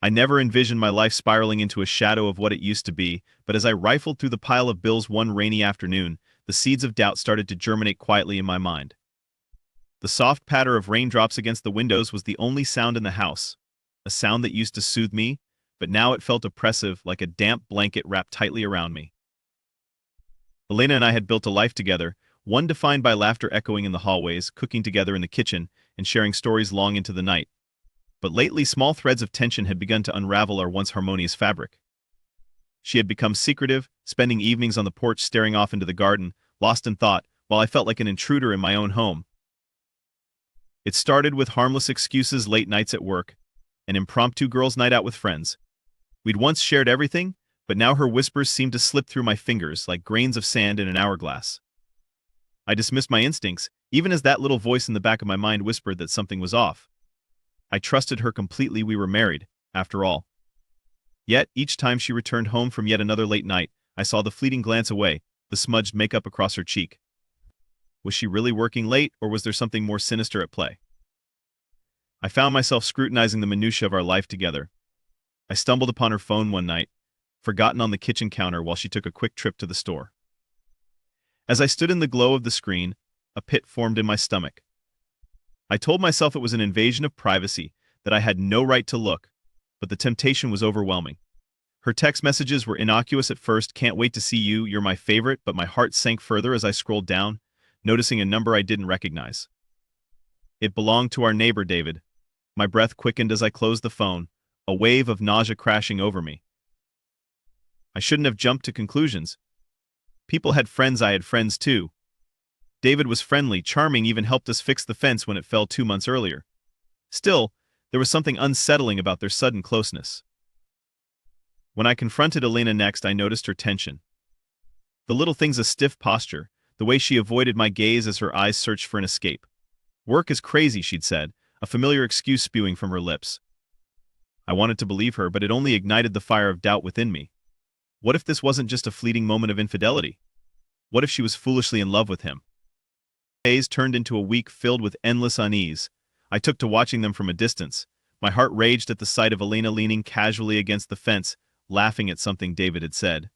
I never envisioned my life spiraling into a shadow of what it used to be, but as I rifled through the pile of bills one rainy afternoon, the seeds of doubt started to germinate quietly in my mind. The soft patter of raindrops against the windows was the only sound in the house, a sound that used to soothe me, but now it felt oppressive, like a damp blanket wrapped tightly around me. Elena and I had built a life together, one defined by laughter echoing in the hallways, cooking together in the kitchen, and sharing stories long into the night. But lately, small threads of tension had begun to unravel our once harmonious fabric. She had become secretive, spending evenings on the porch staring off into the garden, lost in thought, while I felt like an intruder in my own home. It started with harmless excuses, late nights at work, an impromptu girls' night out with friends. We'd once shared everything, but now her whispers seemed to slip through my fingers like grains of sand in an hourglass. I dismissed my instincts, even as that little voice in the back of my mind whispered that something was off. I trusted her completely. We were married, after all. Yet, each time she returned home from yet another late night, I saw the fleeting glance away, the smudged makeup across her cheek. Was she really working late, or was there something more sinister at play? I found myself scrutinizing the minutiae of our life together. I stumbled upon her phone one night, forgotten on the kitchen counter while she took a quick trip to the store. As I stood in the glow of the screen, a pit formed in my stomach. I told myself it was an invasion of privacy, that I had no right to look, but the temptation was overwhelming. Her text messages were innocuous at first: "Can't wait to see you, you're my favorite," but my heart sank further as I scrolled down, noticing a number I didn't recognize. It belonged to our neighbor, David. My breath quickened as I closed the phone, a wave of nausea crashing over me. I shouldn't have jumped to conclusions. People had friends, I had friends too. David was friendly, charming, even helped us fix the fence when it fell 2 months earlier. Still, there was something unsettling about their sudden closeness. When I confronted Elena next, I noticed her tension. The little things: a stiff posture, the way she avoided my gaze as her eyes searched for an escape. "Work is crazy," she'd said, a familiar excuse spewing from her lips. I wanted to believe her, but it only ignited the fire of doubt within me. What if this wasn't just a fleeting moment of infidelity? What if she was foolishly in love with him? Days turned into a week filled with endless unease. I took to watching them from a distance. My heart raged at the sight of Elena leaning casually against the fence, laughing at something David had said.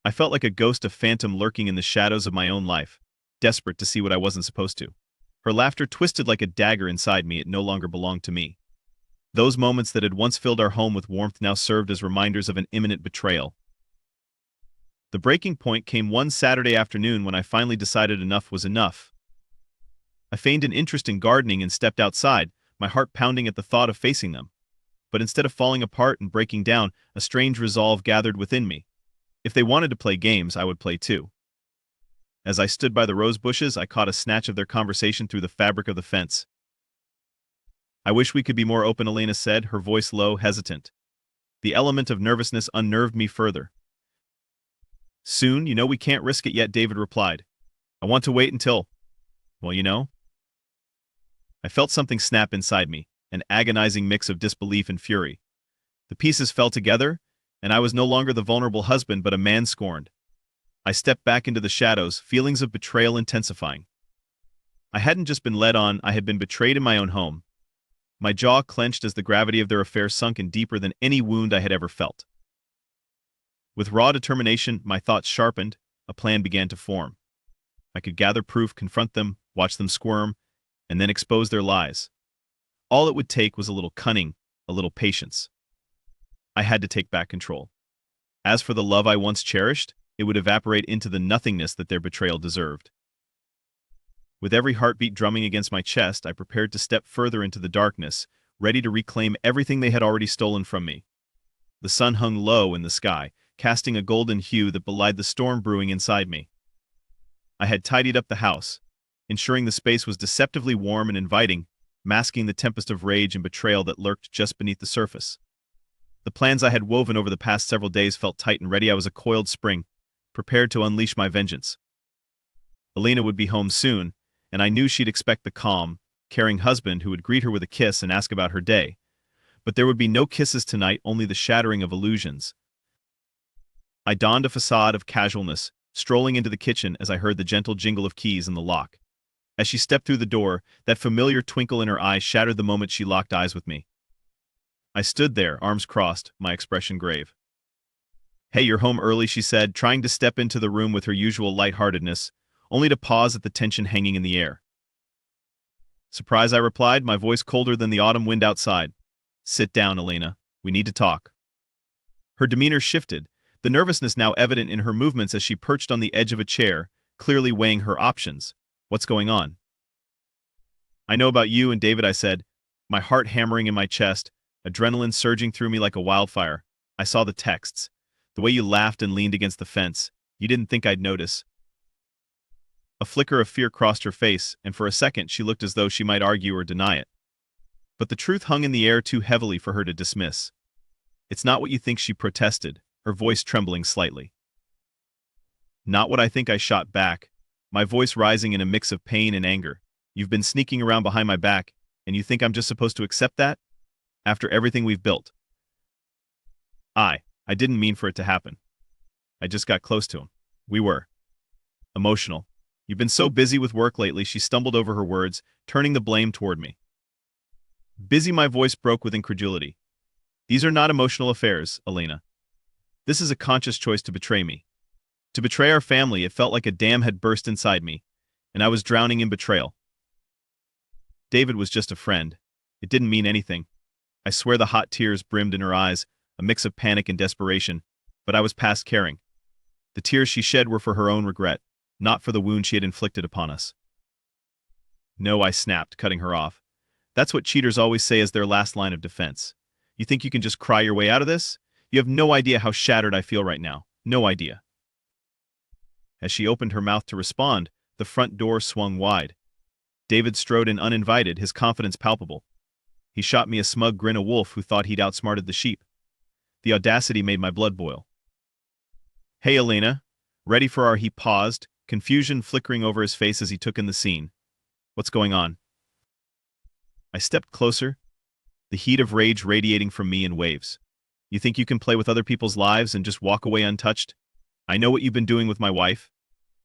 I felt like a ghost, a phantom lurking in the shadows of my own life, desperate to see what I wasn't supposed to. Her laughter twisted like a dagger inside me. It no longer belonged to me. Those moments that had once filled our home with warmth now served as reminders of an imminent betrayal. The breaking point came one Saturday afternoon when I finally decided enough was enough. I feigned an interest in gardening and stepped outside, my heart pounding at the thought of facing them. But instead of falling apart and breaking down, a strange resolve gathered within me. If they wanted to play games, I would play too. As I stood by the rose bushes, I caught a snatch of their conversation through the fabric of the fence. "I wish we could be more open," Elena said, her voice low, hesitant. The element of nervousness unnerved me further. "Soon, we can't risk it yet," David replied. "I want to wait until, well. I felt something snap inside me, an agonizing mix of disbelief and fury. The pieces fell together, and I was no longer the vulnerable husband but a man scorned. I stepped back into the shadows, feelings of betrayal intensifying. I hadn't just been led on, I had been betrayed in my own home. My jaw clenched as the gravity of their affair sunk in deeper than any wound I had ever felt. With raw determination, my thoughts sharpened, a plan began to form. I could gather proof, confront them, watch them squirm, and then expose their lies. All it would take was a little cunning, a little patience. I had to take back control. As for the love I once cherished, it would evaporate into the nothingness that their betrayal deserved. With every heartbeat drumming against my chest, I prepared to step further into the darkness, ready to reclaim everything they had already stolen from me. The sun hung low in the sky, casting a golden hue that belied the storm brewing inside me. I had tidied up the house, ensuring the space was deceptively warm and inviting, masking the tempest of rage and betrayal that lurked just beneath the surface. The plans I had woven over the past several days felt tight and ready. I was a coiled spring, prepared to unleash my vengeance. Elena would be home soon, and I knew she'd expect the calm, caring husband who would greet her with a kiss and ask about her day. But there would be no kisses tonight, only the shattering of illusions. I donned a facade of casualness, strolling into the kitchen as I heard the gentle jingle of keys in the lock. As she stepped through the door, that familiar twinkle in her eyes shattered the moment she locked eyes with me. I stood there, arms crossed, my expression grave. Hey, you're home early, she said, trying to step into the room with her usual lightheartedness, only to pause at the tension hanging in the air. Surprise, I replied, my voice colder than the autumn wind outside. Sit down, Elena. We need to talk. Her demeanor shifted, the nervousness now evident in her movements as she perched on the edge of a chair, clearly weighing her options. What's going on? I know about you and David, I said, my heart hammering in my chest, adrenaline surging through me like a wildfire. I saw the texts. The way you laughed and leaned against the fence. You didn't think I'd notice. A flicker of fear crossed her face, and for a second she looked as though she might argue or deny it. But the truth hung in the air too heavily for her to dismiss. It's not what you think, she protested, her voice trembling slightly. Not what I think, I shot back, my voice rising in a mix of pain and anger. You've been sneaking around behind my back, and you think I'm just supposed to accept that? After everything we've built. I didn't mean for it to happen. I just got close to him. We were emotional. You've been so busy with work lately, she stumbled over her words, turning the blame toward me. Busy, my voice broke with incredulity. These are not emotional affairs, Elena. This is a conscious choice to betray me. To betray our family. It felt like a dam had burst inside me, and I was drowning in betrayal. David was just a friend. It didn't mean anything. I swear the hot tears brimmed in her eyes, a mix of panic and desperation, but I was past caring. The tears she shed were for her own regret, not for the wound she had inflicted upon us. No, I snapped, cutting her off. That's what cheaters always say as their last line of defense. You think you can just cry your way out of this? You have no idea how shattered I feel right now. No idea. As she opened her mouth to respond, the front door swung wide. David strode in uninvited, his confidence palpable. He shot me a smug grin, a wolf who thought he'd outsmarted the sheep. The audacity made my blood boil. Hey, Elena. Ready for our? He paused, confusion flickering over his face as he took in the scene. What's going on? I stepped closer, the heat of rage radiating from me in waves. You think you can play with other people's lives and just walk away untouched? I know what you've been doing with my wife,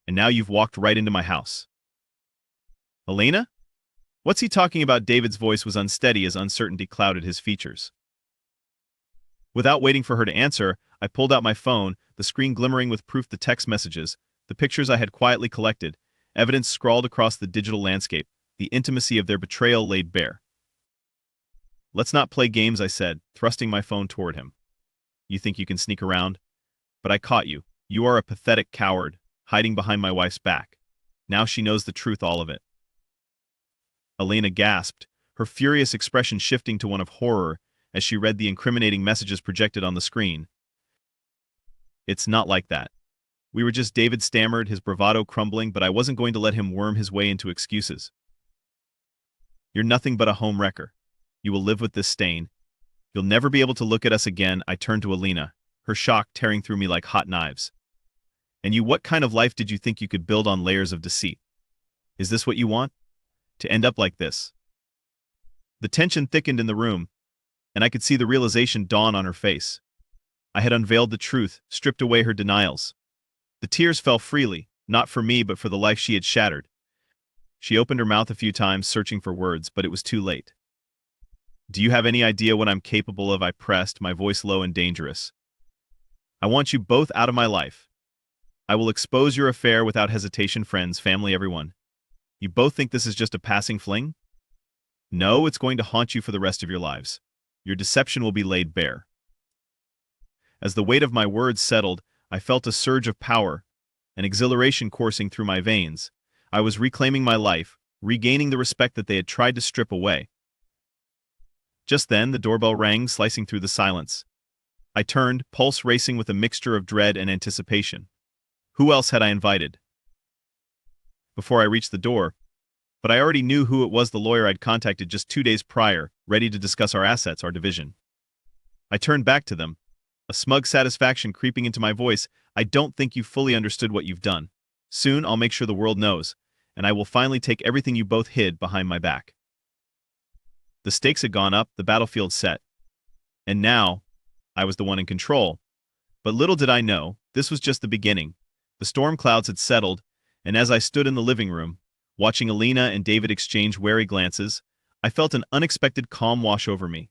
and now you've walked right into my house. Elena? What's he talking about? David's voice was unsteady as uncertainty clouded his features. Without waiting for her to answer, I pulled out my phone, the screen glimmering with proof, the text messages, the pictures I had quietly collected, evidence scrawled across the digital landscape, the intimacy of their betrayal laid bare. Let's not play games, I said, thrusting my phone toward him. You think you can sneak around? But I caught you. You are a pathetic coward, hiding behind my wife's back. Now she knows the truth, all of it. Elena gasped, her furious expression shifting to one of horror as she read the incriminating messages projected on the screen. It's not like that. We were just, David stammered, his bravado crumbling, but I wasn't going to let him worm his way into excuses. You're nothing but a home wrecker. You will live with this stain. You'll never be able to look at us again. I turned to Elena, her shock tearing through me like hot knives. And you, what kind of life did you think you could build on layers of deceit? Is this what you want? To end up like this? The tension thickened in the room, and I could see the realization dawn on her face. I had unveiled the truth, stripped away her denials. The tears fell freely, not for me but for the life she had shattered. She opened her mouth a few times, searching for words, but it was too late. Do you have any idea what I'm capable of? I pressed, my voice low and dangerous. I want you both out of my life. I will expose your affair without hesitation, friends, family, everyone. You both think this is just a passing fling? No, it's going to haunt you for the rest of your lives. Your deception will be laid bare. As the weight of my words settled, I felt a surge of power, an exhilaration coursing through my veins. I was reclaiming my life, regaining the respect that they had tried to strip away. Just then, the doorbell rang, slicing through the silence. I turned, pulse racing with a mixture of dread and anticipation. Who else had I invited? Before I reached the door, but I already knew who it was, the lawyer I'd contacted just 2 days prior, ready to discuss our assets, our division. I turned back to them, a smug satisfaction creeping into my voice. I don't think you fully understood what you've done. Soon I'll make sure the world knows, and I will finally take everything you both hid behind my back. The stakes had gone up, the battlefield set. And now, I was the one in control. But little did I know, this was just the beginning. The storm clouds had settled, and as I stood in the living room, watching Elena and David exchange wary glances, I felt an unexpected calm wash over me.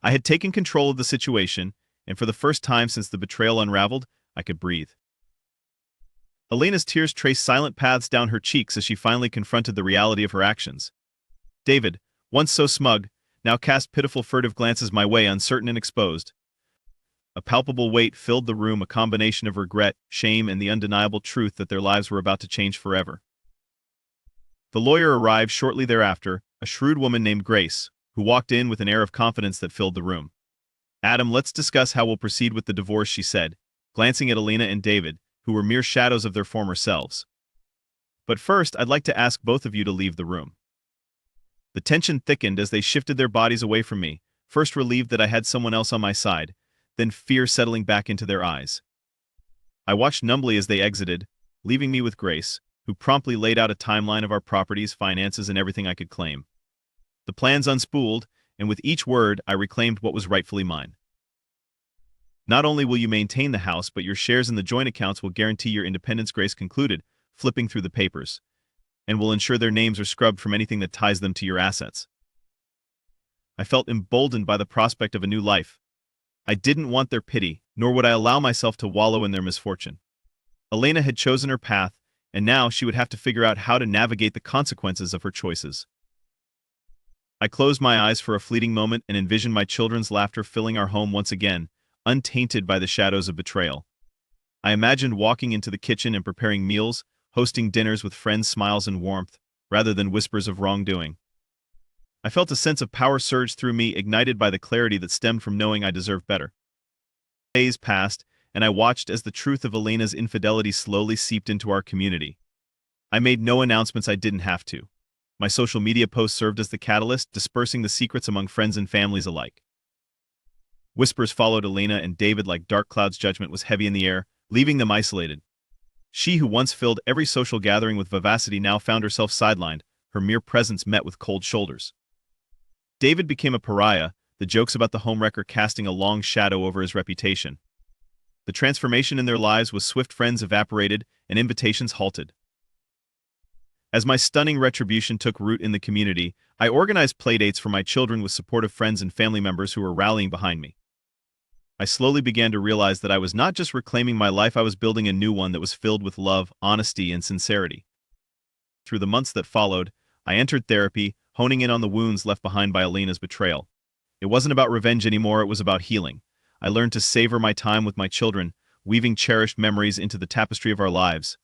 I had taken control of the situation, and for the first time since the betrayal unraveled, I could breathe. Elena's tears traced silent paths down her cheeks as she finally confronted the reality of her actions. David, once so smug, now cast pitiful furtive glances my way, uncertain and exposed. A palpable weight filled the room, a combination of regret, shame, and the undeniable truth that their lives were about to change forever. The lawyer arrived shortly thereafter, a shrewd woman named Grace, who walked in with an air of confidence that filled the room. Adam, let's discuss how we'll proceed with the divorce, she said, glancing at Elena and David, who were mere shadows of their former selves. But first, I'd like to ask both of you to leave the room. The tension thickened as they shifted their bodies away from me, first relieved that I had someone else on my side, then fear settling back into their eyes. I watched numbly as they exited, leaving me with Grace, who promptly laid out a timeline of our properties, finances, and everything I could claim. The plans unspooled, and with each word, I reclaimed what was rightfully mine. Not only will you maintain the house, but your shares in the joint accounts will guarantee your independence, Grace concluded, flipping through the papers, and will ensure their names are scrubbed from anything that ties them to your assets. I felt emboldened by the prospect of a new life. I didn't want their pity, nor would I allow myself to wallow in their misfortune. Elena had chosen her path, and now she would have to figure out how to navigate the consequences of her choices. I closed my eyes for a fleeting moment and envisioned my children's laughter filling our home once again, untainted by the shadows of betrayal. I imagined walking into the kitchen and preparing meals, hosting dinners with friends' smiles and warmth, rather than whispers of wrongdoing. I felt a sense of power surge through me, ignited by the clarity that stemmed from knowing I deserved better. Days passed, and I watched as the truth of Elena's infidelity slowly seeped into our community. I made no announcements I didn't have to. My social media posts served as the catalyst, dispersing the secrets among friends and families alike. Whispers followed Elena and David like dark clouds. Judgment was heavy in the air, leaving them isolated. She who once filled every social gathering with vivacity now found herself sidelined, her mere presence met with cold shoulders. David became a pariah, the jokes about the homewrecker casting a long shadow over his reputation. The transformation in their lives was swift. Friends evaporated, and invitations halted. As my stunning retribution took root in the community, I organized playdates for my children with supportive friends and family members who were rallying behind me. I slowly began to realize that I was not just reclaiming my life, I was building a new one that was filled with love, honesty, and sincerity. Through the months that followed, I entered therapy, honing in on the wounds left behind by Elena's betrayal. It wasn't about revenge anymore, it was about healing. I learned to savor my time with my children, weaving cherished memories into the tapestry of our lives.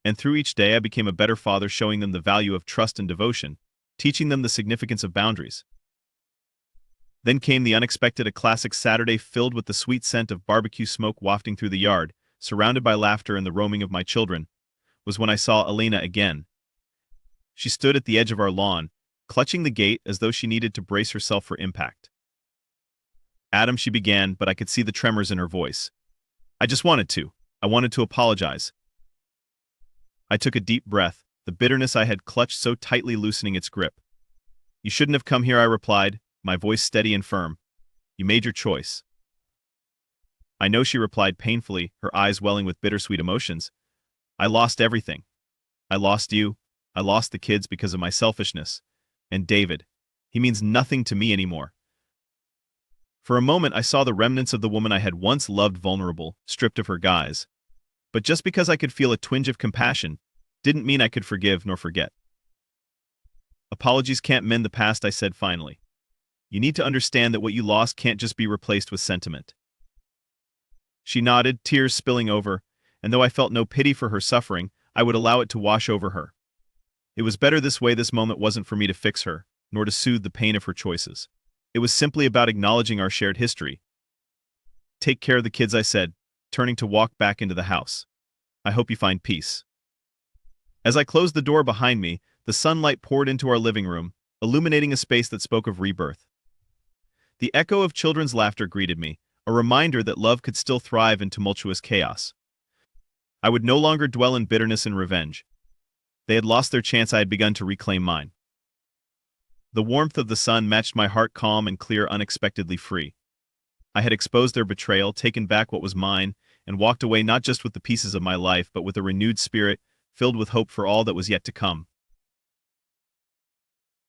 And through each day I became a better father, showing them the value of trust and devotion, teaching them the significance of boundaries. Then came the unexpected, a classic Saturday filled with the sweet scent of barbecue smoke wafting through the yard, surrounded by laughter and the roaming of my children, was when I saw Elena again. She stood at the edge of our lawn, clutching the gate as though she needed to brace herself for impact. Adam, she began, but I could see the tremors in her voice. I wanted to apologize. I took a deep breath, the bitterness I had clutched so tightly loosening its grip. You shouldn't have come here, I replied, my voice steady and firm. You made your choice. I know, she replied painfully, her eyes welling with bittersweet emotions. I lost everything. I lost you. I lost the kids because of my selfishness. And David. He means nothing to me anymore. For a moment I saw the remnants of the woman I had once loved, vulnerable, stripped of her guise. But just because I could feel a twinge of compassion, didn't mean I could forgive nor forget. Apologies can't mend the past, I said finally. You need to understand that what you lost can't just be replaced with sentiment. She nodded, tears spilling over, and though I felt no pity for her suffering, I would allow it to wash over her. It was better this way. This moment wasn't for me to fix her, nor to soothe the pain of her choices. It was simply about acknowledging our shared history. Take care of the kids, I said, turning to walk back into the house. I hope you find peace. As I closed the door behind me, the sunlight poured into our living room, illuminating a space that spoke of rebirth. The echo of children's laughter greeted me, a reminder that love could still thrive in tumultuous chaos. I would no longer dwell in bitterness and revenge. They had lost their chance, I had begun to reclaim mine. The warmth of the sun matched my heart, calm and clear, unexpectedly free. I had exposed their betrayal, taken back what was mine, and walked away not just with the pieces of my life, but with a renewed spirit, filled with hope for all that was yet to come.